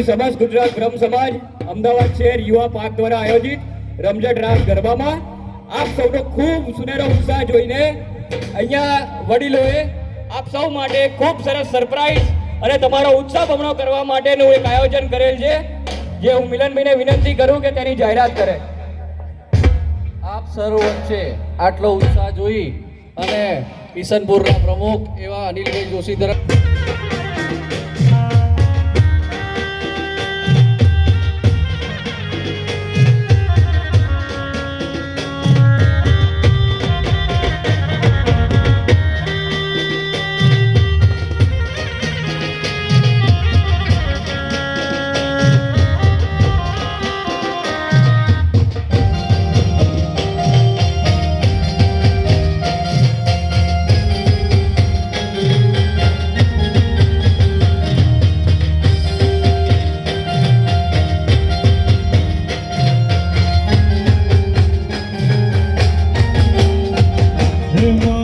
સમસ્ત ગુજરાત બ્રહ્મ સમાજ અમદાવાદ શહેર યુવા પાક દ્વારા આયોજિત રમઝટ રાસ ગરબામાં આપ સૌનો ખૂબ સુનેરો ઉત્સાહ જોઈને અહીંયા વડીલોએ આપ સૌ માટે ખૂબ સરસ સરપ્રાઈઝ અને તમારો ઉત્સાહ બમણો કરવા માટેનું એક આયોજન કરેલ છે, જે હું મિલનભાઈને વિનંતી કરું કે તેની જાહેરાત કરે. આપ સર્વ વચ્ચે આટલો ઉત્સાહ જોઈ અને કિશનપુરના પ્રમુખ એવા અનિલભાઈ જોશી તરફ Hey,